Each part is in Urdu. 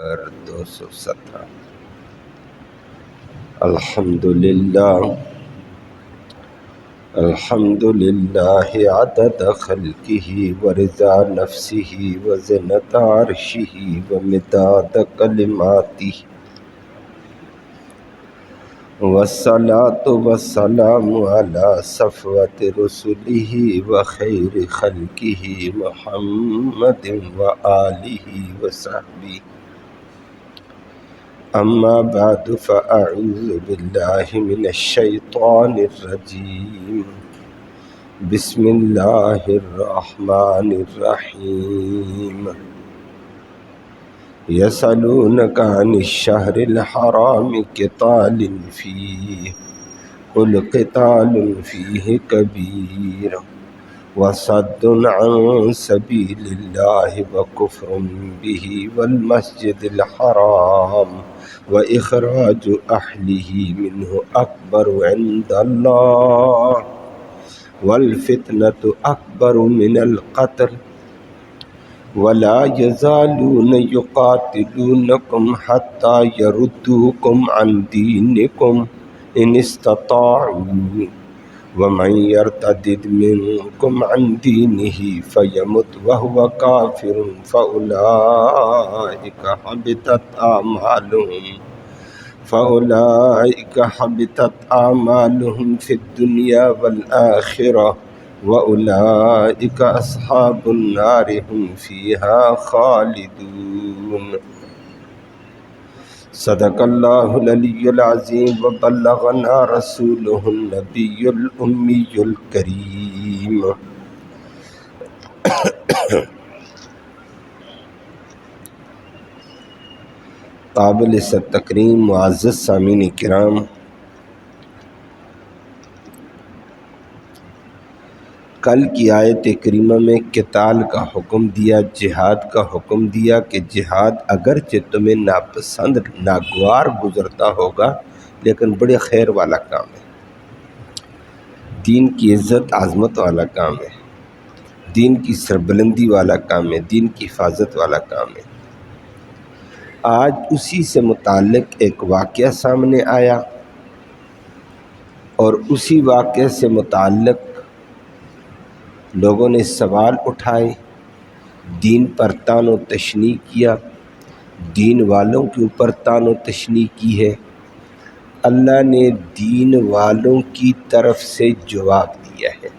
217 الحمدللہ عدد خلقہ ورضا نفسہ وزنت عرشہ ومداد کلماتہ والصلاة والسلام علی صفوت رسلہ وخیر خلقہ محمد وآلہ وصحبہ اما بعد فاعوذ باللہ من الشیطان الرجیم بسم اللہ الرحمن الرحیم یسألونک عن الشہر الحرام قتال فیہ قل قتال فیہ کبیر وصد عن سبیل اللہ وکفر بہ والمسجد الحرام وإخراج أهله منه أكبر عند الله والفتنة أكبر من القتل ولا يزالون يقاتلونكم حتى يردوكم عن دينكم إن استطاعوا ومن يرتد منكم عن دينه فيمت وهو كافر فأولئك حبطت أعمالهم في الدنيا والآخرة وأولئك أصحاب النار هم فيها خالدون صدق اللہ العلی العظیم وبلغنا رسولہ النبی الامی الکریم قابل تکریم معزز سامعین کرام، کل کی آیت کریمہ میں قتال کا حکم دیا، جہاد کا حکم دیا کہ جہاد اگرچہ تمہیں ناپسند ناگوار گزرتا ہوگا لیکن بڑے خیر والا کام ہے، دین کی عزت عظمت والا کام ہے، دین کی سربلندی والا کام ہے، دین کی حفاظت والا کام ہے۔ آج اسی سے متعلق ایک واقعہ سامنے آیا اور اسی واقعے سے متعلق لوگوں نے سوال اٹھائے، دین پر طعن و تشنیع کیا، دین والوں کے اوپر طعن و تشنیع کی ہے۔ اللہ نے دین والوں کی طرف سے جواب دیا ہے۔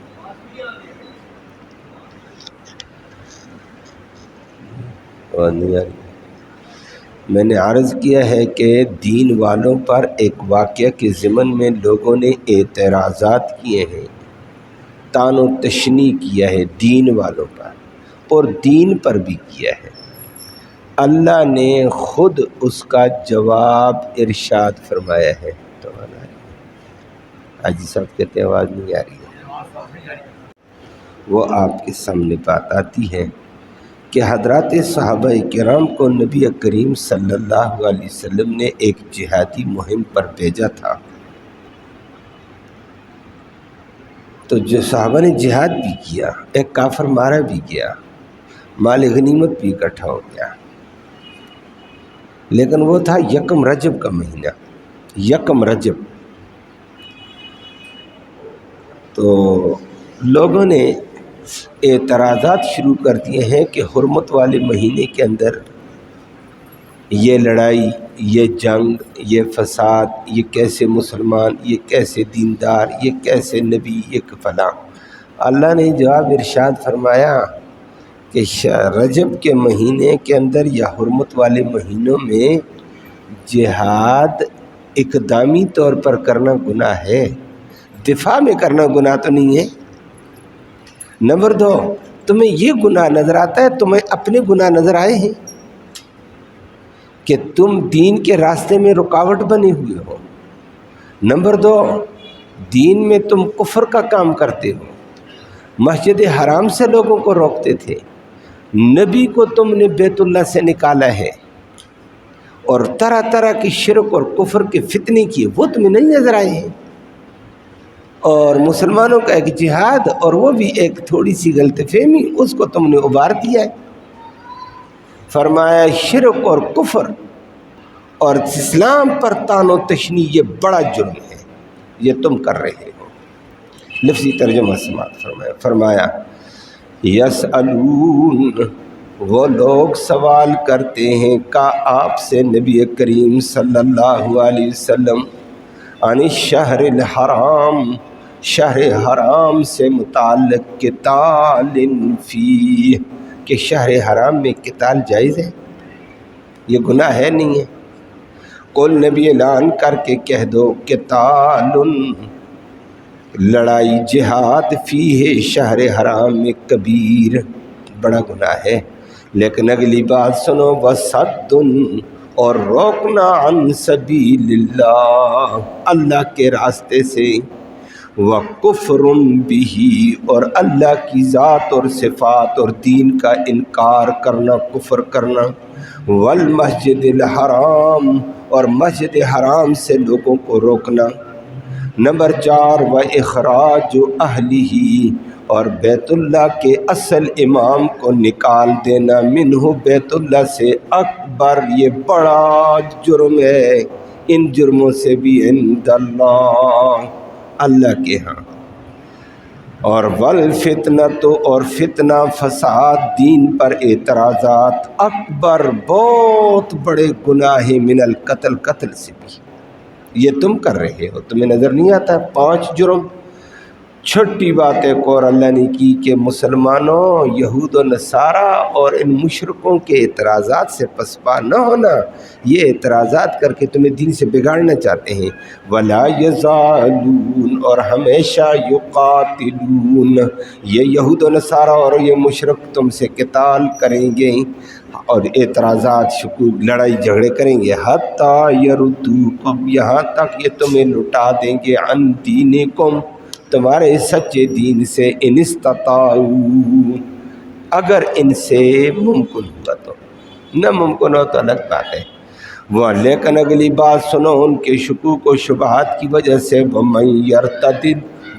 میں نے عرض کیا ہے کہ دین والوں پر ایک واقعہ کے ضمن میں لوگوں نے اعتراضات کیے ہیں، طعن و تشنیع کیا ہے دین والوں پر اور دین پر بھی کیا ہے۔ اللہ نے خود اس کا جواب ارشاد فرمایا ہے۔ حاجی صاحب کہتے ہیں آواز نہیں آ رہی ہے، وہ آپ کے سامنے بات آتی ہے کہ حضرات صحابہ کرام کو نبی کریم صلی اللہ علیہ وسلم نے ایک جہادی مہم پر بھیجا تھا، تو جو صحابہ نے جہاد بھی کیا، ایک کافر مارا بھی گیا، مال غنیمت بھی اکٹھا ہو گیا، لیکن وہ تھا یکم رجب کا مہینہ، یکم رجب۔ تو لوگوں نے اعتراضات شروع کر دیے ہیں کہ حرمت والے مہینے کے اندر یہ لڑائی، یہ جنگ، یہ فساد، یہ کیسے مسلمان، یہ کیسے دیندار، یہ کیسے نبی، یہ فلاں۔ اللہ نے جواب ارشاد فرمایا کہ رجب کے مہینے کے اندر یا حرمت والے مہینوں میں جہاد اقدامی طور پر کرنا گناہ ہے، دفاع میں کرنا گناہ تو نہیں ہے۔ نمبر 2، تمہیں یہ گناہ نظر آتا ہے، تمہیں اپنے گناہ نظر آئے ہیں کہ تم دین کے راستے میں رکاوٹ بنے ہوئے ہو۔ نمبر 2، دین میں تم کفر کا کام کرتے ہو، مسجد حرام سے لوگوں کو روکتے تھے، نبی کو تم نے بیت اللہ سے نکالا ہے اور طرح طرح کی شرک اور کفر کے فتنے کیے، وہ تمہیں نہیں نظر آئے ہیں۔ اور مسلمانوں کا ایک جہاد اور وہ بھی ایک تھوڑی سی غلط فہمی، اس کو تم نے ابھار دیا ہے۔ فرمایا شرک اور کفر اور اسلام پر تان و تشنی یہ بڑا جرم ہے، یہ تم کر رہے ہو۔ لفظی ترجمہ سماعت فرمایا یسألون، وہ لوگ سوال کرتے ہیں کا آپ سے نبی کریم صلی اللہ علیہ وسلم عن الشہر الحرام، شہر حرام سے متعلق قتال فیہ، کہ شہر حرام میں قتال جائز ہے، یہ گناہ ہے نہیں ہے؟ قل نبی اعلان کر کے کہہ دو قتال، لڑائی جہاد فیہ شہر حرام میں کبیر، بڑا گناہ ہے۔ لیکن اگلی بات سنو، وصد، اور روکنا عن سبیل اللہ، اللہ کے راستے سے، وکفر بہ، اور اللہ کی ذات اور صفات اور دین کا انکار کرنا، کفر کرنا، والمسجد الحرام، اور مسجد حرام سے لوگوں کو روکنا۔ نمبر 4 و اخراج اہلہ، اور بیت اللہ کے اصل امام کو نکال دینا، منہ بیت اللہ سے، اکبر، یہ بڑا جرم ہے، ان جرموں سے بھی عند اللہ، اللہ کے ہاں۔ اور والفتنۃ، اور فتنہ فساد، دین پر اعتراضات، اکبر، بہت بڑے گناہ من القتل، قتل سے بھی، یہ تم کر رہے ہو، تمہیں نظر نہیں آتا؟ 5 جرم، چھوٹی بات ایک اور اللہ نے کی کہ مسلمانوں، یہود و نصارہ اور ان مشرکوں کے اعتراضات سے پسپا نہ ہونا، یہ اعتراضات کر کے تمہیں دین سے بگاڑنا چاہتے ہیں۔ ولا یزالون، اور ہمیشہ یقاتلون، یہ یہود و نصارہ اور یہ مشرک تم سے قتال کریں گے اور اعتراضات، شکوک، لڑائی جھگڑے کریں گے، حتی یردوکم، یہاں تک یہ تمہیں لٹا دیں گے، عن دینکم، تمہارے سچے دین سے، ان استطاعوا، اگر ان سے ممکن ہوا تو، نہ ممکن ہو تو الگ بات ہے وہ۔ لیکن اگلی بات سنو، ان کے شکوک و شبہات کی وجہ سے، ومن یرتد،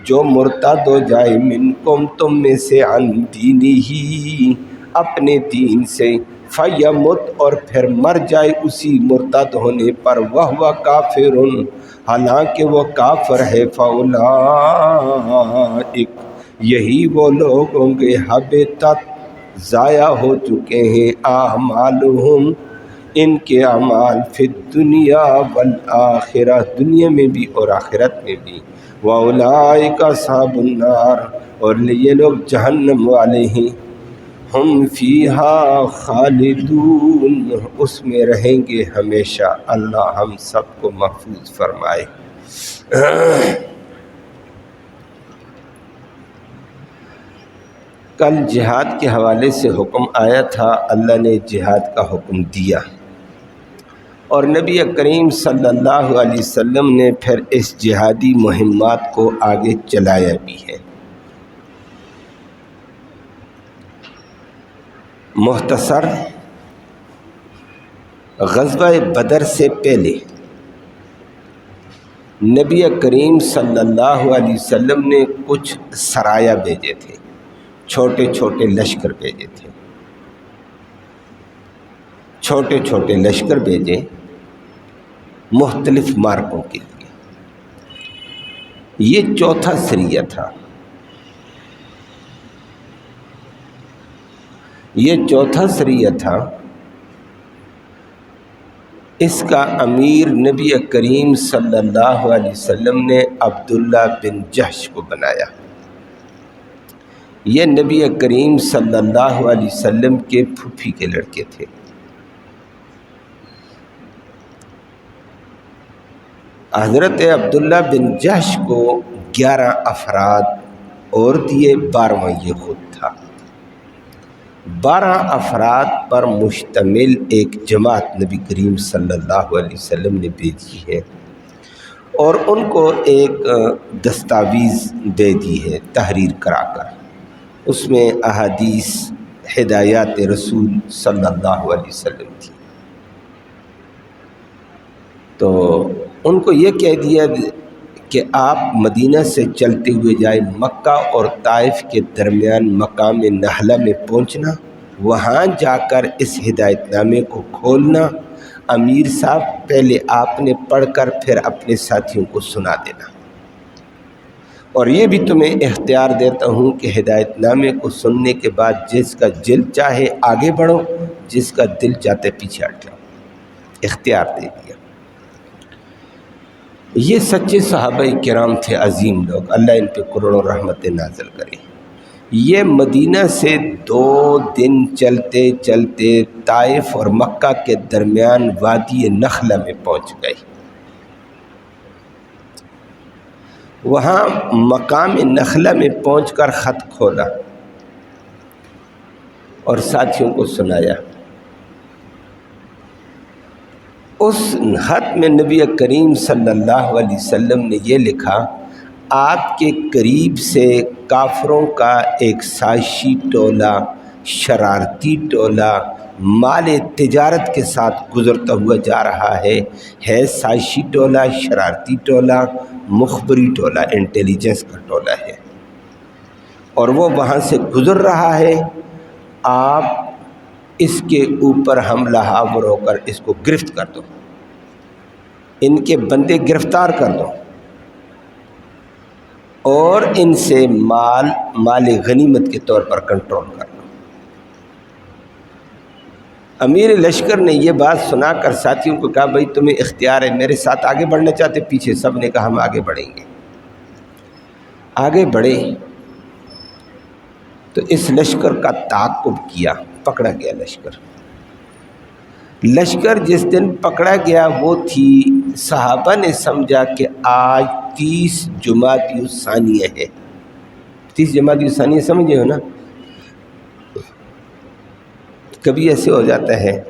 جو مرتد ہو جائے، منکم، تم میں سے، عن دینہ، اپنے دین سے، فیمت، اور پھر مر جائے اسی مرتد ہونے پر، وہو کافر، حالانکہ وہ کافر ہے، فاولئک، یہی وہ لوگ ہوں گے، حبطت، ضائع ہو چکے ہیں، اعمالہم، ان کے اعمال، فی الدنیا والآخرہ، دنیا میں بھی اور آخرت میں بھی، واولئک اصحاب النار، اور یہ لوگ جہنم والے ہیں، ہم فیہا خالدون، اس میں رہیں گے ہمیشہ، اللہ ہم سب کو محفوظ فرمائے۔ کل جہاد کے حوالے سے حکم آیا تھا، اللہ نے جہاد کا حکم دیا، اور نبی کریم صلی اللہ علیہ وسلم نے پھر اس جہادی مہمات کو آگے چلایا بھی ہے۔ مختصر، غزوہ بدر سے پہلے نبی کریم صلی اللہ علیہ وسلم نے کچھ سرایا بھیجے تھے، چھوٹے چھوٹے لشکر بھیجے تھے، چھوٹے چھوٹے لشکر بھیجے مختلف مارکوں کے لیے۔ یہ چوتھا سریہ تھا، یہ چوتھا سریہ تھا، اس کا امیر نبی کریم صلی اللہ علیہ وسلم نے عبداللہ بن جحش کو بنایا۔ یہ نبی کریم صلی اللہ علیہ وسلم کے پھوپھی کے لڑکے تھے۔ حضرت عبداللہ بن جحش کو 11 افراد اور دیے، 12واں یہ خود تھا۔ 12 افراد پر مشتمل ایک جماعت نبی کریم صلی اللہ علیہ وسلم نے بھیجی ہے، اور ان کو ایک دستاویز دے دی ہے تحریر کرا کر، اس میں احادیث، ہدایات رسول صلی اللہ علیہ وسلم تھی۔ تو ان کو یہ کہہ دیا کہ آپ مدینہ سے چلتے ہوئے جائے، مکہ اور طائف کے درمیان مقام نہلہ میں پہنچنا، وہاں جا کر اس ہدایت نامے کو کھولنا، امیر صاحب پہلے آپ نے پڑھ کر پھر اپنے ساتھیوں کو سنا دینا۔ اور یہ بھی تمہیں اختیار دیتا ہوں کہ ہدایت نامے کو سننے کے بعد جس کا دل چاہے آگے بڑھو، جس کا دل چاہتے پیچھے ہٹ جاؤ، اختیار دے دیا۔ یہ سچے صحابہ کرام تھے، عظیم لوگ، اللہ ان پہ کروڑوں رحمتیں نازل کرے۔ یہ مدینہ سے 2 دن چلتے چلتے طائف اور مکہ کے درمیان وادی نخلہ میں پہنچ گئے۔ وہاں مقام نخلہ میں پہنچ کر خط کھولا اور ساتھیوں کو سنایا۔ اس خط میں نبی کریم صلی اللہ علیہ وسلم نے یہ لکھا، آپ کے قریب سے کافروں کا ایک سازشی ٹولہ، شرارتی ٹولہ مال تجارت کے ساتھ گزرتا ہوا جا رہا ہے سازشی ٹولہ، شرارتی ٹولہ، مخبری ٹولہ، انٹیلیجنس کا ٹولہ ہے، اور وہ وہاں سے گزر رہا ہے۔ آپ اس کے اوپر حملہ آور ہو کر اس کو گرفت کر دو، ان کے بندے گرفتار کر دو اور ان سے مال غنیمت کے طور پر کنٹرول کر لو۔ امیر لشکر نے یہ بات سنا کر ساتھیوں کو کہا، بھائی تمہیں اختیار ہے، میرے ساتھ آگے بڑھنا چاہتے؟ پیچھے سب نے کہا ہم آگے بڑھیں گے۔ آگے بڑھے تو اس لشکر کا تعاقب کیا، پکڑا گیا لشکر جس دن پکڑا گیا وہ تھی، صحابہ نے سمجھا کہ آج 30 جمادی الثانیہ ہے۔ 30 جمادی الثانیہ سمجھے ہو نا؟ کبھی ایسے ہو جاتا ہے،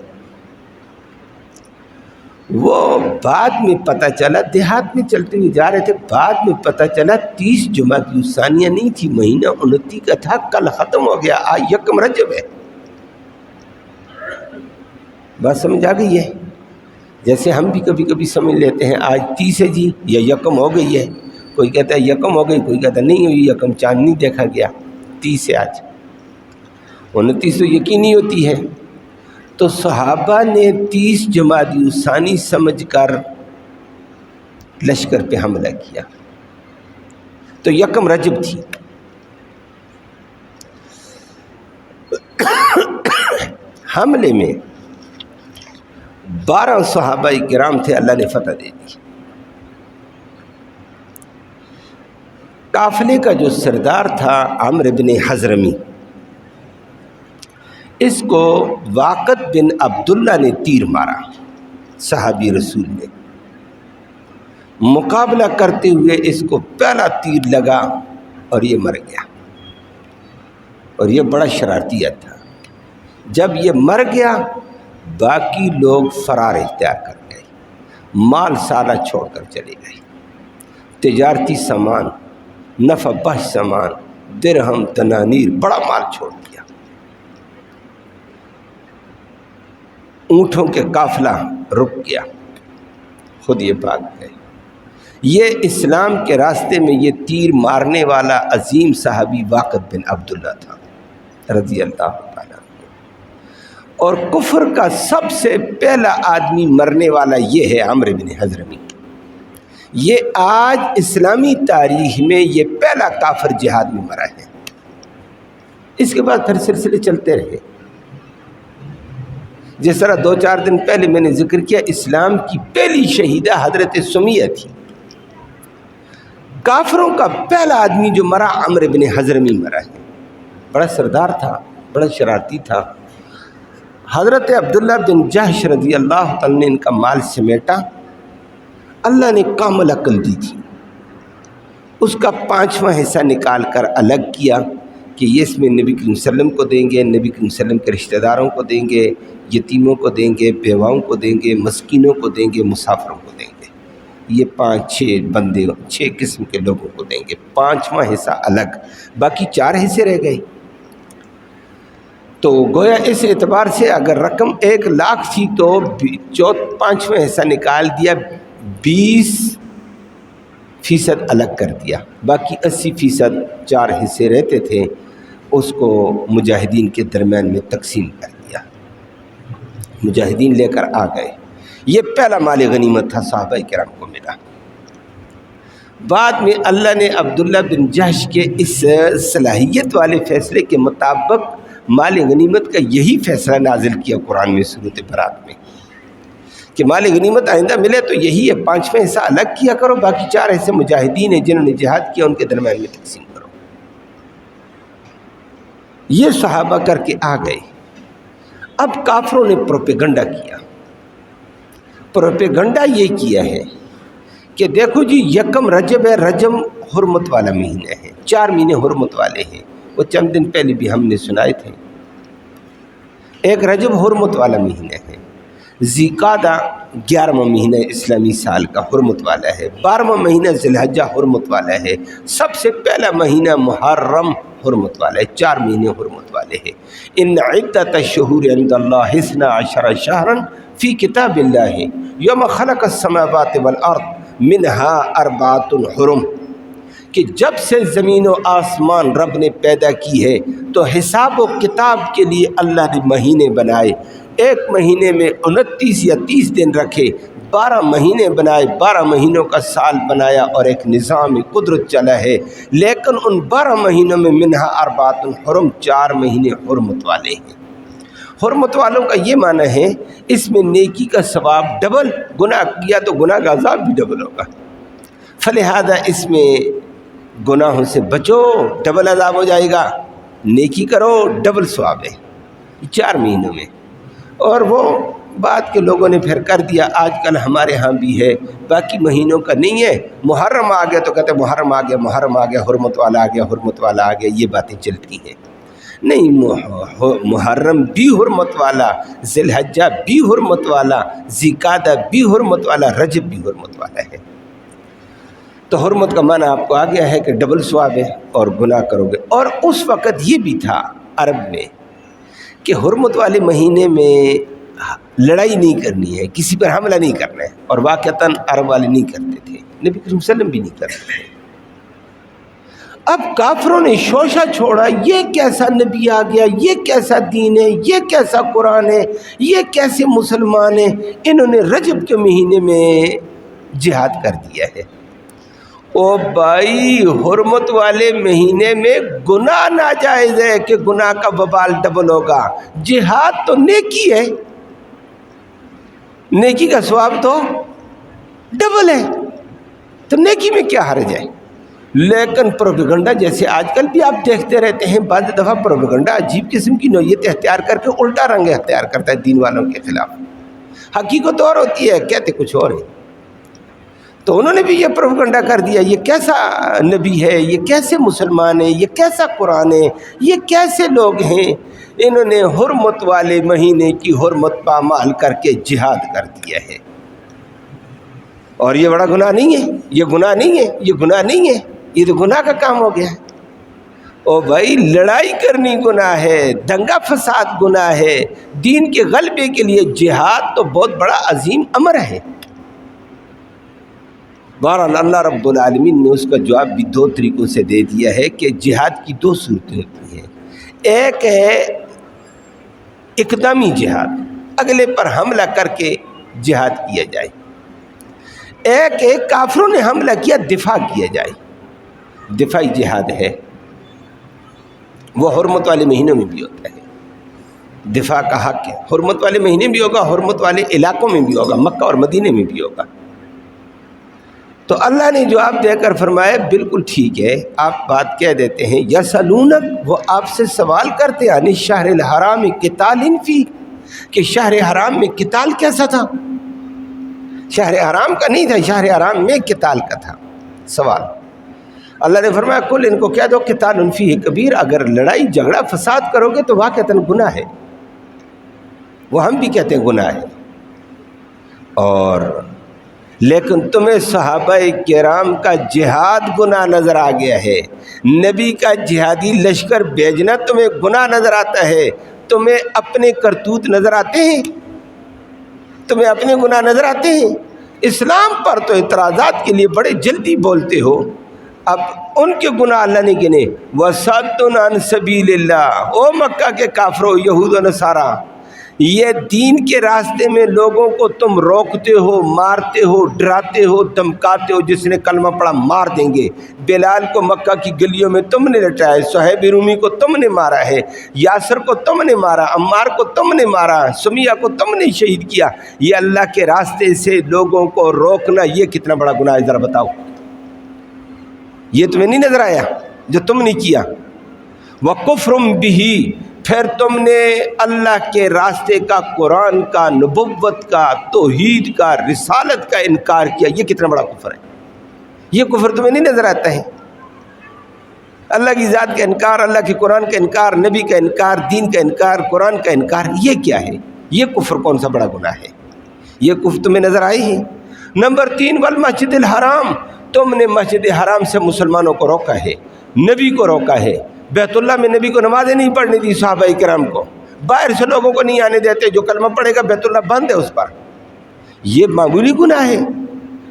وہ بعد میں پتہ چلا، دیہات میں چلتے ہوئے جا رہے تھے، بعد میں پتہ چلا 30 جمادی الثانیہ نہیں تھی، مہینہ 29 کا تھا، کل ختم ہو گیا، آج یکم رجب ہے۔ بات سمجھ آ گئی ہے؟ جیسے ہم بھی کبھی کبھی سمجھ لیتے ہیں آج 30 ہے جی، یا یکم ہو گئی ہے، کوئی کہتا ہے یکم ہو گئی، کوئی کہتا ہے نہیں ہوئی، یکم چاند نہیں دیکھا گیا، 30 ہے آج، 29 تو یقینی ہوتی ہے۔ تو صحابہ نے 30 جمادی الثانی سمجھ کر لشکر پہ حملہ کیا، تو یکم رجب تھی۔ حملے میں 12 صحابہ کرام تھے، اللہ نے فتح دے دی۔ قافلے کا جو سردار تھا عمرو بن حضرمی، اس کو واقد بن عبداللہ نے تیر مارا، صحابی رسول نے مقابلہ کرتے ہوئے اس کو پہلا تیر لگا اور یہ مر گیا، اور یہ بڑا شرارتی تھا۔ جب یہ مر گیا باقی لوگ فرار اختیار کر گئے، مال سالہ چھوڑ کر چلے گئے، تجارتی سامان، نفع بخش سامان، درہم، دنانیر، بڑا مال چھوڑ دیا۔ اونٹوں کے قافلہ رک گیا، خود یہ بھاگ گئے۔ یہ اسلام کے راستے میں یہ تیر مارنے والا عظیم صحابی واقد بن عبداللہ تھا رضی اللہ تعالیٰ، اور کفر کا سب سے پہلا آدمی مرنے والا یہ ہے عمرو بن حضرمی۔ یہ آج اسلامی تاریخ میں یہ پہلا کافر جہاد میں مرا ہے۔ اس کے بعد پھر سلسلے چلتے رہے، جس طرح 2-4 دن پہلے میں نے ذکر کیا، اسلام کی پہلی شہیدہ حضرت سمیہ تھی۔ کافروں کا پہلا آدمی جو مرا عمرو بن حضرمی مرا ہے، بڑا سردار تھا، بڑا شرارتی تھا۔ حضرت عبداللہ بن جحش رضی اللہ تعالیٰ نے ان کا مال سمیٹا، اللہ نے کامل عقل دی تھی، اس کا 5واں حصہ نکال کر الگ کیا کہ یہ اس میں نبی کریم صلی اللہ علیہ وسلم کو دیں گے، نبی کریم صلی اللہ علیہ وسلم کے رشتہ داروں کو دیں گے، یتیموں کو دیں گے، بیواؤں کو دیں گے، مسکینوں کو دیں گے، مسافروں کو دیں گے۔ یہ 5-6 بندے، 6 قسم کے لوگوں کو دیں گے، 5واں حصہ الگ، باقی 4 حصے رہ گئے۔ تو گویا اس اعتبار سے اگر رقم 1 لاکھ تھی تو 5واں حصہ نکال دیا، 20% الگ کر دیا، باقی 80% 4 حصے رہتے تھے، اس کو مجاہدین کے درمیان میں تقسیم کر دیا، مجاہدین لے کر آ گئے۔ یہ پہلا مال غنیمت تھا صحابہ کرام کو ملا۔ بعد میں اللہ نے عبداللہ بن جحش کے اس صلاحیت والے فیصلے کے مطابق مال غنیمت کا یہی فیصلہ نازل کیا قرآن میں سورۃ برات میں کہ مال غنیمت آئندہ ملے تو یہی ہے، 5واں حصہ الگ کیا کرو، باقی 4 حصے مجاہدین ہیں جنہوں نے جہاد کیا ان کے درمیان میں تقسیم کرو۔ یہ صحابہ کر کے آ گئے۔ اب کافروں نے پروپیگنڈا کیا۔ پروپیگنڈا یہ کیا ہے کہ دیکھو جی 1 رجب ہے، رجب حرمت والا مہینہ ہے، 4 مہینے حرمت والے ہیں، وہ چند دن پہلے بھی ہم نے سنائے تھے۔ 1 رجب حرمت والا مہینہ ہے، ذی-القعدہ 11واں مہینہ اسلامی سال کا حرمت والا ہے، 12واں مہینہ ذی الحجہ حرمت والا ہے، سب سے پہلا مہینہ محرم حرمت والا ہے، 4 مہینے حرمت والے ہیں۔ ان عدۃ الشہور عند اللہ 12 شہرا فی کتاب اللہ یوم خلق السماوات والارض منها 4 حرم، کہ جب سے زمین و آسمان رب نے پیدا کی ہے تو حساب و کتاب کے لیے اللہ نے مہینے بنائے، 1 مہینے میں 29 یا 30 دن رکھے، 12 مہینے بنائے، 12 مہینوں کا سال بنایا اور ایک نظام قدرت چلا ہے۔ لیکن ان 12 مہینوں میں منہا 4 حرم، 4 مہینے حرمت والے ہیں۔ حرمت والوں کا یہ معنی ہے اس میں نیکی کا ثواب ڈبل، گناہ کیا تو گناہ کا عذاب بھی ڈبل ہوگا، فلہذا اس میں گناہوں سے بچو، ڈبل عذاب ہو جائے گا، نیکی کرو ڈبل ثواب ہے 4 مہینوں میں۔ اور وہ بات کے لوگوں نے پھر کر دیا، آج کل ہمارے ہاں بھی ہے، باقی مہینوں کا نہیں ہے، محرم آ گیا تو کہتے محرم آ گیا، محرم آ گیا، حرمت والا آ گیا، حرمت والا آ گیا، یہ باتیں چلتی ہیں۔ نہیں، محرم بھی حرمت والا، ذی الحجہ بھی حرمت والا، ذی-القعدہ بھی حرمت والا، رجب بھی حرمت والا ہے۔ تو حرمت کا معنی آپ کو آ گیا ہے کہ ڈبل ثواب ہے اور گناہ کرو گے۔ اور اس وقت یہ بھی تھا عرب میں کہ حرمت والے مہینے میں لڑائی نہیں کرنی ہے، کسی پر حملہ نہیں کرنا ہے، اور واقعتاً عرب والے نہیں کرتے تھے، نبی کریم صلی اللہ علیہ وسلم بھی نہیں کرتے تھے۔ اب کافروں نے شوشہ چھوڑا، یہ کیسا نبی آ گیا، یہ کیسا دین ہے، یہ کیسا قرآن ہے، یہ کیسے مسلمان ہیں، انہوں نے رجب کے مہینے میں جہاد کر دیا ہے۔ او بھائی، حرمت والے مہینے میں گناہ ناجائز ہے کہ گناہ کا وبال ڈبل ہوگا، جہاد تو نیکی ہے، نیکی کا ثواب تو ڈبل ہے، تو نیکی میں کیا حرج ہے؟ لیکن پروپیگنڈا جیسے آج کل بھی آپ دیکھتے رہتے ہیں، بعض دفعہ پروپیگنڈا عجیب قسم کی نوعیت اختیار کر کے الٹا رنگ اختیار کرتا ہے دین والوں کے خلاف، حقیقت اور ہوتی ہے، کہتے کچھ اور ہے۔ تو انہوں نے بھی یہ پروپیگنڈا کر دیا، یہ کیسا نبی ہے، یہ کیسے مسلمان ہیں، یہ کیسا قرآن ہے، یہ کیسے لوگ ہیں، انہوں نے حرمت والے مہینے کی حرمت پامال کر کے جہاد کر دیا ہے۔ اور یہ بڑا گناہ نہیں ہے، یہ گناہ نہیں ہے، یہ گناہ نہیں ہے، یہ تو گناہ کا کام ہو گیا۔ او بھائی، لڑائی کرنی گناہ ہے، دنگا فساد گناہ ہے، دین کے غلبے کے لیے جہاد تو بہت بڑا عظیم امر ہے۔ بہرحال اللہ رب العالمین نے اس کا جواب بھی 2 طریقوں سے دے دیا ہے کہ جہاد کی 2 صورتیں ہوتی ہیں۔ ایک ہے اقدامی جہاد، اگلے پر حملہ کر کے جہاد کیا جائے، ایک ہے کافروں نے حملہ کیا دفاع کیا جائے، دفاعی جہاد ہے، وہ حرمت والے مہینوں میں بھی ہوتا ہے، دفاع کا حق ہے، حرمت والے مہینے بھی ہوگا، حرمت والے علاقوں میں بھی ہوگا، مکہ اور مدینے میں بھی ہوگا۔ تو اللہ نے جواب دے کر فرمایا بالکل ٹھیک ہے، آپ بات کہہ دیتے ہیں، یسألونک، وہ آپ سے سوال کرتے ہیں، عن الشہر الحرام قتال فیہ، کہ شہر حرام میں قتال کیسا تھا؟ شہر حرام کا نہیں تھا، شہر حرام میں قتال کا تھا سوال۔ اللہ نے فرمایا کل، ان کو کہہ دو، قتال فیہ کبیر، اگر لڑائی جھگڑا فساد کرو گے تو واقعتاً گناہ ہے، وہ ہم بھی کہتے ہیں گناہ ہے۔ اور لیکن تمہیں صحابہ کرام کا جہاد گناہ نظر آ گیا ہے، نبی کا جہادی لشکر بھیجنا تمہیں گناہ نظر آتا ہے، تمہیں اپنے کرتوت نظر آتے ہیں، تمہیں اپنے گناہ نظر آتے ہیں۔ اسلام پر تو اعتراضات کے لیے بڑے جلدی بولتے ہو، اب ان کے گناہ اللہ نے گنے، وَصَدٌّ عَن سَبِيلِ اللَّهِ، او مکہ کے کافروں، یہود و نصارہ، یہ دین کے راستے میں لوگوں کو تم روکتے ہو، مارتے ہو، ڈراتے ہو، دھمکاتے ہو، جس نے کلمہ پڑھا مار دیں گے۔ بلال کو مکہ کی گلیوں میں تم نے لٹایا ہے، صہیب رومی کو تم نے مارا ہے، یاسر کو تم نے مارا، عمار کو تم نے مارا، سمیہ کو تم نے شہید کیا۔ یہ اللہ کے راستے سے لوگوں کو روکنا یہ کتنا بڑا گناہ ہے، ذرا بتاؤ۔ یہ تمہیں نہیں نظر آیا جو تم نے کیا؟ وَكُفْرٌ بِهِ، پھر تم نے اللہ کے راستے کا، قرآن کا، نبوت کا، توحید کا، رسالت کا انکار کیا۔ یہ کتنا بڑا کفر ہے؟ یہ کفر تمہیں نہیں نظر آتا ہے؟ اللہ کی ذات کا انکار، اللہ کے قرآن کا انکار، نبی کا انکار، دین کا انکار، قرآن کا انکار، یہ کیا ہے؟ یہ کفر کون سا بڑا گناہ ہے؟ یہ کفر تمہیں نظر آئی ہے؟ نمبر 3، والمسجد الحرام، تم نے مسجد حرام سے مسلمانوں کو روکا ہے، نبی کو روکا ہے۔ بیت اللہ میں نبی کو نمازیں نہیں پڑھنے دی صحابہ کرام کو، باہر سے لوگوں کو نہیں آنے دیتے، جو کلمہ پڑھے گا بیت اللہ بند ہے اس پر۔ یہ معمولی گناہ ہے؟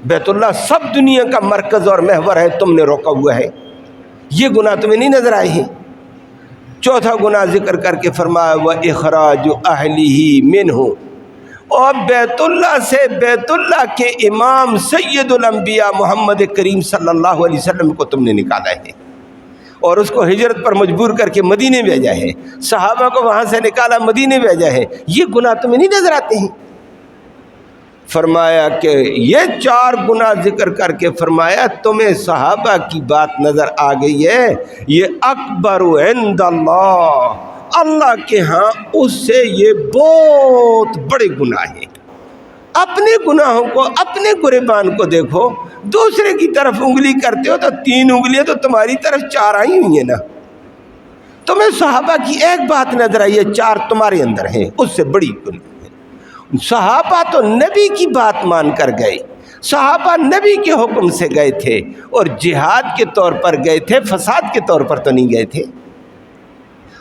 بیت اللہ سب دنیا کا مرکز اور محور ہے، تم نے روکا ہوا ہے۔ یہ گناہ تمہیں نہیں نظر آئے ہیں؟ چوتھا گناہ ذکر کر کے فرمایا، وَإِخْرَاجُ أَهْلِهِ مِنْهُ، اور بیت اللہ سے، بیت اللہ کے امام سید الانبیاء محمد کریم صلی اللہ علیہ وسلم کو تم نے نکالا ہے اور اس کو ہجرت پر مجبور کر کے مدینے بھیجا ہے، صحابہ کو وہاں سے نکالا مدینے بھیجا ہے۔ یہ گناہ تمہیں نہیں نظر آتے ہیں؟ فرمایا کہ یہ 4 گناہ ذکر کر کے فرمایا تمہیں صحابہ کی بات نظر آ گئی ہے، یہ اکبر عند اللہ، اللہ کے ہاں اس سے یہ بہت بڑے گناہ ہیں۔ اپنے گناہوں کو، اپنے گریبان کو دیکھو، دوسرے کی طرف انگلی کرتے ہو تو 3 انگلیاں تو تمہاری طرف 4 آئی ہوئی ہیں نا۔ تمہیں صحابہ کی ایک بات نظر آئی ہے، 4 تمہارے اندر ہیں، اس سے بڑی گناہ ہے۔ صحابہ تو نبی کی بات مان کر گئے، صحابہ نبی کے حکم سے گئے تھے اور جہاد کے طور پر گئے تھے، فساد کے طور پر تو نہیں گئے تھے،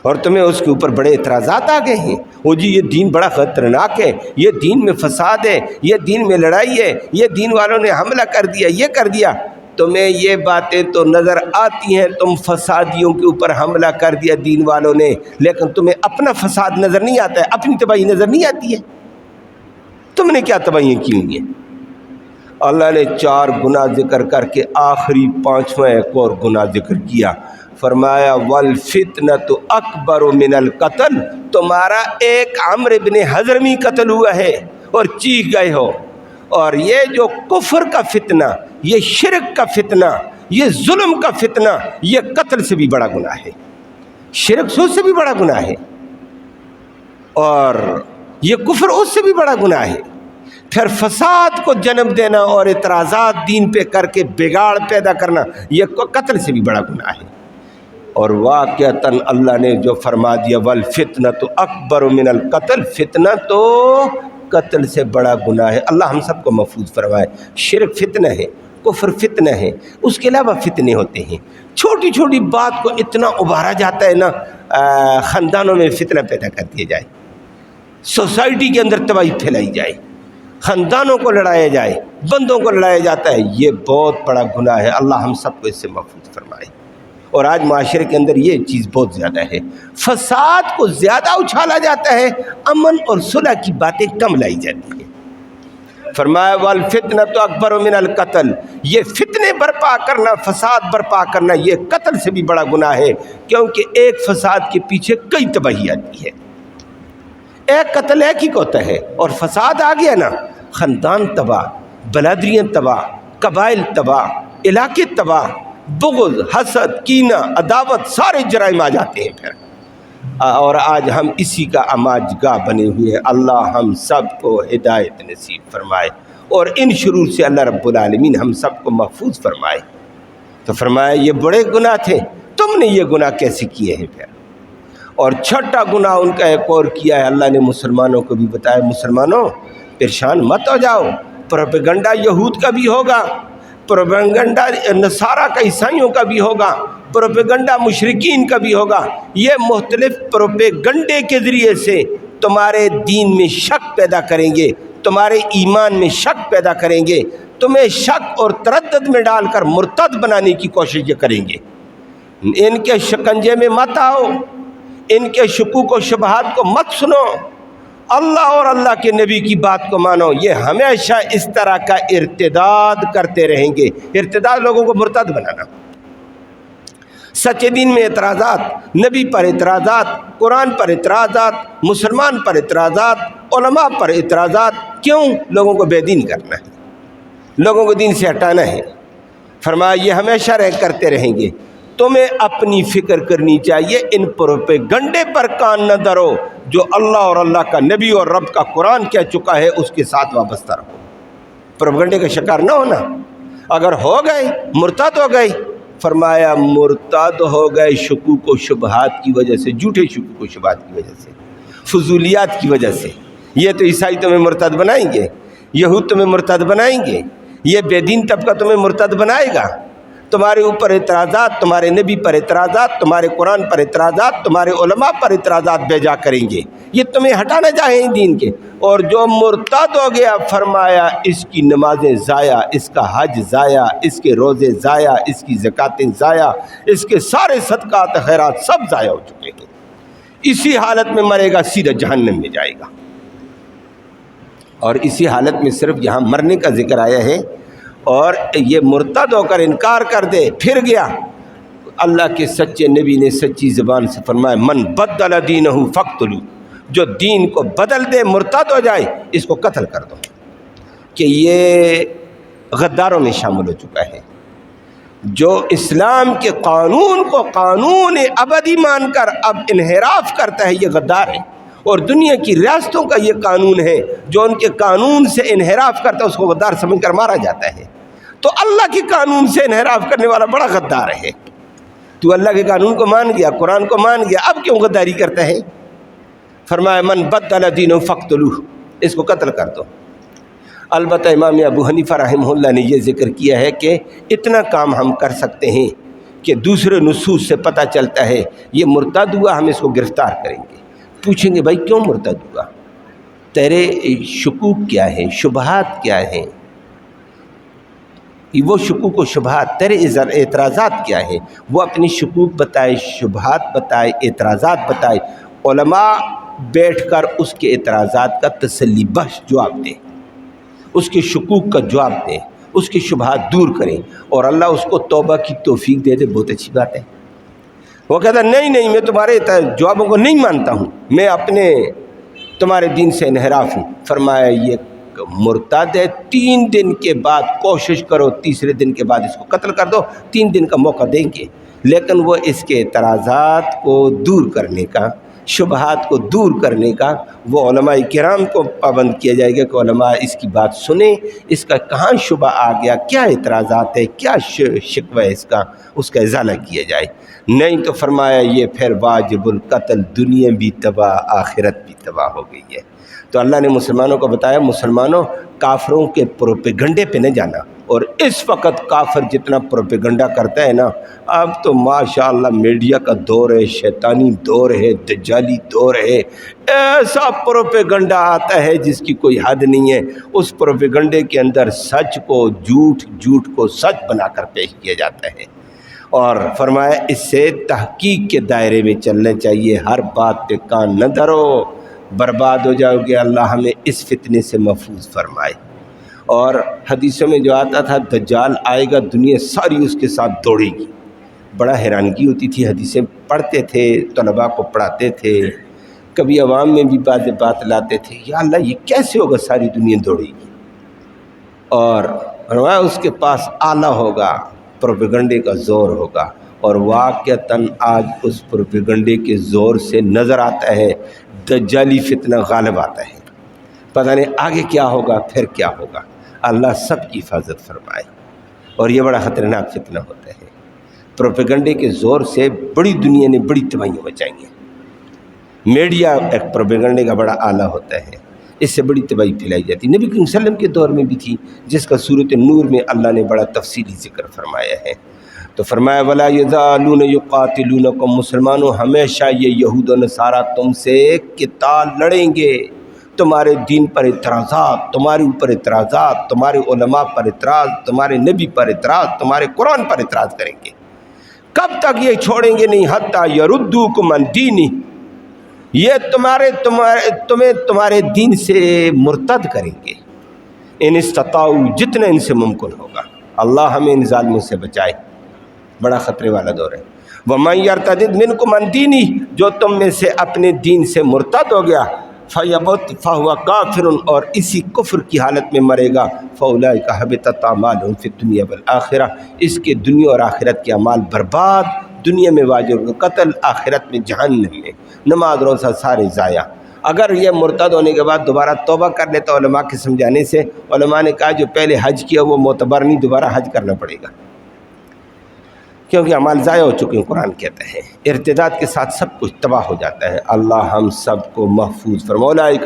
اور تمہیں اس کے اوپر بڑے اعتراضات آ گئے ہیں۔ وہ جی یہ دین بڑا خطرناک ہے، یہ دین میں فساد ہے، یہ دین میں لڑائی ہے، یہ دین والوں نے حملہ کر دیا، یہ کر دیا۔ تمہیں یہ باتیں تو نظر آتی ہیں، تم فسادیوں کے اوپر حملہ کر دیا دین والوں نے، لیکن تمہیں اپنا فساد نظر نہیں آتا ہے، اپنی تباہی نظر نہیں آتی ہے۔ تم نے کیا تباہیاں کی ہوئی ہیں؟ اللہ نے 4 گناہ ذکر کر کے آخری 5واں ایک اور گناہ ذکر کیا، فرمایا والفتنۃ اکبر من القتل، تمہارا ایک عمرو بن حضرمی قتل ہوا ہے اور چیخ گئے ہو، اور یہ جو کفر کا فتنہ، یہ شرک کا فتنہ، یہ ظلم کا فتنہ، یہ قتل سے بھی بڑا گناہ ہے، شرک سے اس سے بھی بڑا گناہ ہے، اور یہ کفر اس سے بھی بڑا گناہ ہے۔ پھر فساد کو جنم دینا اور اعتراضات دین پہ کر کے بگاڑ پیدا کرنا، یہ قتل سے بھی بڑا گناہ ہے۔ اور واقعتاً اللہ نے جو فرما دیا والفتنۃ اکبر من القتل، فتنہ تو قتل سے بڑا گناہ ہے۔ اللہ ہم سب کو محفوظ فرمائے۔ شرک فتنہ ہے، کفر فتنہ ہے، اس کے علاوہ فتنے ہوتے ہیں۔ چھوٹی چھوٹی بات کو اتنا ابھارا جاتا ہے نا، خاندانوں میں فتنہ پیدا کر دیا جائے، سوسائٹی کے اندر تباہی پھیلائی جائے، خاندانوں کو لڑایا جائے، بندوں کو لڑایا جاتا ہے، یہ بہت بڑا گناہ ہے۔ اللہ ہم سب کو اس سے محفوظ فرمائے۔ اور آج معاشرے کے اندر یہ چیز بہت زیادہ ہے، فساد کو زیادہ اچھالا جاتا ہے، امن اور صلح کی باتیں کم لائی جاتی ہیں۔ فرمایا والفتنۃ اکبر من القتل، یہ فتنے برپا کرنا، فساد برپا کرنا، یہ قتل سے بھی بڑا گناہ ہے، کیونکہ ایک فساد کے پیچھے کئی تباہی آتی ہے۔ ایک قتل ایک ہی کو ہوتا ہے، اور فساد آ گیا نا، خاندان تباہ، برادریاں تباہ، قبائل تباہ، علاقے تباہ، بغض، حسد، کینہ، عداوت، سارے جرائم آ جاتے ہیں پھر، اور آج ہم اسی کا آماج گاہ بنے ہوئے ہیں۔ اللہ ہم سب کو ہدایت نصیب فرمائے، اور ان شرور سے اللہ رب العالمین ہم سب کو محفوظ فرمائے۔ تو فرمایا یہ بڑے گناہ تھے، تم نے یہ گناہ کیسے کیے ہیں پھر؟ اور چھٹا گناہ ان کا ایک اور کیا ہے، اللہ نے مسلمانوں کو بھی بتایا، مسلمانوں پریشان مت ہو جاؤ، پروپیگنڈا یہود کا بھی ہوگا، پروپیگنڈا نصارہ کا، عیسائیوں کا بھی ہوگا، پروپیگنڈا مشرکین کا بھی ہوگا۔ یہ مختلف پروپیگنڈے کے ذریعے سے تمہارے دین میں شک پیدا کریں گے، تمہارے ایمان میں شک پیدا کریں گے، تمہیں شک اور تردد میں ڈال کر مرتد بنانے کی کوشش یہ کریں گے۔ ان کے شکنجے میں مت آؤ، ان کے شکوک و شبہات کو مت سنو، اللہ اور اللہ کے نبی کی بات کو مانو۔ یہ ہمیشہ اس طرح کا ارتداد کرتے رہیں گے۔ ارتداد لوگوں کو مرتد بنانا، سچے دین میں اعتراضات، نبی پر اعتراضات، قرآن پر اعتراضات، مسلمان پر اعتراضات، علماء پر اعتراضات۔ کیوں؟ لوگوں کو بے دین کرنا ہے، لوگوں کو دین سے ہٹانا ہے۔ فرمایا یہ ہمیشہ کرتے رہیں گے۔ تمہیں اپنی فکر کرنی چاہیے، ان پروپیگنڈے پر کان نہ دھرو جو اللہ اور اللہ کا نبی اور رب کا قرآن کہہ چکا ہے، اس کے ساتھ وابستہ رہو۔ پروپیگنڈے کا شکار نہ ہونا۔ اگر ہو گئے مرتد ہو گئے، فرمایا مرتد ہو گئے شکوک و شبہات کی وجہ سے، جھوٹے شکوک و شبہات کی وجہ سے، فضولیات کی وجہ سے۔ یہ تو عیسائی تمہیں مرتد بنائیں گے، یہود تمہیں مرتد بنائیں گے، یہ بے دین طبقہ تمہیں مرتد بنائے گا۔ تمہارے اوپر اعتراضات، تمہارے نبی پر اعتراضات، تمہارے قرآن پر اعتراضات، تمہارے علماء پر اعتراضات بیجا کریں گے۔ یہ تمہیں ہٹانا چاہیں دین کے۔ اور جو مرتد ہو گیا، فرمایا اس کی نمازیں ضائع، اس کا حج ضائع، اس کے روزے ضائع، اس کی زکاتیں ضائع، اس کے سارے صدقات خیرات سب ضائع ہو چکے ہیں۔ اسی حالت میں مرے گا، سیدھا جہنم میں جائے گا۔ اور اسی حالت میں صرف یہاں مرنے کا ذکر آیا ہے، اور یہ مرتد ہو کر انکار کر دے پھر گیا، اللہ کے سچے نبی نے سچی زبان سے فرمایا من بدل دینہ فاقتلوہ، جو دین کو بدل دے، مرتد ہو جائے، اس کو قتل کر دو۔ کہ یہ غداروں میں شامل ہو چکا ہے۔ جو اسلام کے قانون کو قانون ابدی مان کر اب انحراف کرتا ہے، یہ غدار ہے۔ اور دنیا کی ریاستوں کا یہ قانون ہے، جو ان کے قانون سے انحراف کرتا ہے اس کو غدار سمجھ کر مارا جاتا ہے۔ تو اللہ کے قانون سے انحراف کرنے والا بڑا غدار ہے۔ تو اللہ کے قانون کو مان گیا، قرآن کو مان گیا، اب کیوں غداری کرتا ہے؟ فرمایا من بدل دینہ فاقتلوہ، اس کو قتل کر دو۔ البتہ امام ابو حنیفہ رحمہ اللہ نے یہ ذکر کیا ہے کہ اتنا کام ہم کر سکتے ہیں کہ دوسرے نصوص سے پتہ چلتا ہے یہ مرتد ہوا، ہم اس کو گرفتار کریں گے۔ پوچھیں گے بھائی کیوں مرتد ہوا؟ تیرے شکوک کیا ہے، شبہات کیا ہیں؟ وہ شکوک و شبہات، تیرے اعتراضات کیا ہے؟ وہ اپنی شکوک بتائے، شبہات بتائے، اعتراضات بتائے۔ علماء بیٹھ کر اس کے اعتراضات کا تسلی بخش جواب دیں، اس کے شکوک کا جواب دیں، اس کی شبہات دور کریں، اور اللہ اس کو توبہ کی توفیق دے دے، بہت اچھی بات ہے۔ وہ کہتا نہیں میں تمہارے جوابوں کو نہیں مانتا ہوں، میں اپنے تمہارے دین سے انحراف ہوں۔ فرمایا یہ مرتد ہے، 3 دن کے بعد کوشش کرو، تیسرے دن کے بعد اس کو قتل کر دو، 3 دن کا موقع دیں گے۔ لیکن وہ اس کے اعتراضات کو دور کرنے کا، شبہات کو دور کرنے کا، وہ علماء کرام کو پابند کیا جائے گا کہ علماء اس کی بات سنیں، اس کا کہاں شبہ آ گیا، کیا اعتراضات ہے، کیا شکوہ ہے اس کا ازالہ کیا جائے۔ نہیں تو فرمایا یہ پھر واجب القتل، دنیا بھی تباہ آخرت بھی تباہ ہو گئی ہے۔ تو اللہ نے مسلمانوں کو بتایا مسلمانوں کافروں کے پروپیگنڈے پہ نہ جانا۔ اور اس وقت کافر جتنا پروپیگنڈا کرتا ہے نا، اب تو ماشاءاللہ میڈیا کا دور ہے، شیطانی دور ہے، دجالی دور ہے، ایسا پروپیگنڈا آتا ہے جس کی کوئی حد نہیں ہے۔ اس پروپیگنڈے کے اندر سچ کو جھوٹ، جھوٹ کو سچ بنا کر پیش کیا جاتا ہے۔ اور فرمایا اس سے تحقیق کے دائرے میں چلنا چاہیے، ہر بات پہ کان نہ دھرو، برباد ہو جاؤ گے۔ اللہ ہمیں اس فتنے سے محفوظ فرمائے۔ اور حدیثوں میں جو آتا تھا دجال آئے گا، دنیا ساری اس کے ساتھ دوڑے گی۔ بڑا حیرانگی ہوتی تھی، حدیثیں پڑھتے تھے، طلباء کو پڑھاتے تھے، کبھی عوام میں بھی بات لاتے تھے، یا اللہ یہ کیسے ہوگا، ساری دنیا دوڑے گی۔ اور فرمایا اس کے پاس آلہ ہوگا، پروپیگنڈے کا زور ہوگا، اور واقعتاً آج اس پروپیگنڈے کے زور سے نظر آتا ہے دجالی فتنہ غالب آتا ہے۔ پتہ نہیں آگے کیا ہوگا، پھر کیا ہوگا، اللہ سب کی حفاظت فرمائے۔ اور یہ بڑا خطرناک فتنہ ہوتا ہے، پروپیگنڈے کے زور سے بڑی دنیا نے بڑی تباہی ہو جائیں گے۔ میڈیا ایک پروپیگنڈے کا بڑا آلہ ہوتا ہے، اس سے بڑی تباہی پھیلائی جاتی ہے۔ نبی کریم صلی اللہ علیہ وسلم کے دور میں بھی تھی، جس کا سورۃ نور میں اللہ نے بڑا تفصیلی ذکر فرمایا ہے۔ تو فرمایا وَلَا يَزَالُونَ يُقَاتِلُونَكُمْ، مسلمانوں ہمیشہ یہ یہود و نصارہ تم سے قتال لڑیں گے، تمہارے دین پر اعتراضات، تمہارے اوپر اعتراضات، تمہارے علماء پر اعتراض، تمہارے نبی پر اعتراض، تمہارے قرآن پر اعتراض کریں گے۔ کب تک یہ چھوڑیں گے نہیں؟ حتیٰ یردوکم عن دینی، یہ تمہیں تمہارے دین سے مرتد کریں گے، ان استطاعوا، جتنا ان سے ممکن ہوگا۔ اللہ ہمیں ان ظالموں سے بچائے، بڑا خطرے والا دور ہے۔ وَمَن يَرْتَدِدْ مِنْكُمْ عَنْ دِينِهِ، جو تم میں سے اپنے دین سے مرتد ہو گیا، فَيَمُتْ فَهُوَ كَافِرٌ، اور اسی کفر کی حالت میں مرے گا، فَأُولَٰئِكَ حَبِطَتْ أَعْمَالُهُمْ فِي الدُّنْيَا وَالْآخِرَةِ، اس کے دنیا اور آخرت کے اعمال برباد، دنیا میں واجب قتل، آخرت میں جہنم میں، نماز روزہ سارے ضائع۔ اگر یہ مرتد ہونے کے بعد دوبارہ توبہ کر لیتا، علماء کے سمجھانے سے، علماء نے کہا جو پہلے حج کیا وہ معتبر نہیں، دوبارہ حج کرنا پڑے گا، کیونکہ اعمال ضائع ہو چکے ہیں۔ قرآن کہتا ہے ارتداد کے ساتھ سب کچھ تباہ ہو جاتا ہے۔ اللہ ہم سب کو محفوظ فرمائے۔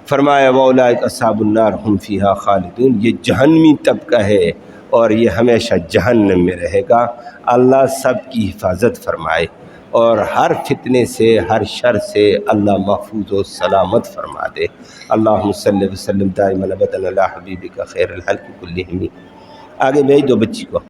فرمایا وَأُولَٰئِكَ أَصْحَابُ النَّارِ هُمْ فِيهَا خَالِدُونَ، یہ جہنمی طبقہ ہے اور یہ ہمیشہ جہنم میں رہے گا۔ اللہ سب کی حفاظت فرمائے اور ہر فتنے سے، ہر شر سے اللہ محفوظ و سلامت فرما دے۔ اللہم صلی وسلم دائما ابدا علی حبیبک خیر الخلق کلہم۔ آگے بھیج دو بچی کو۔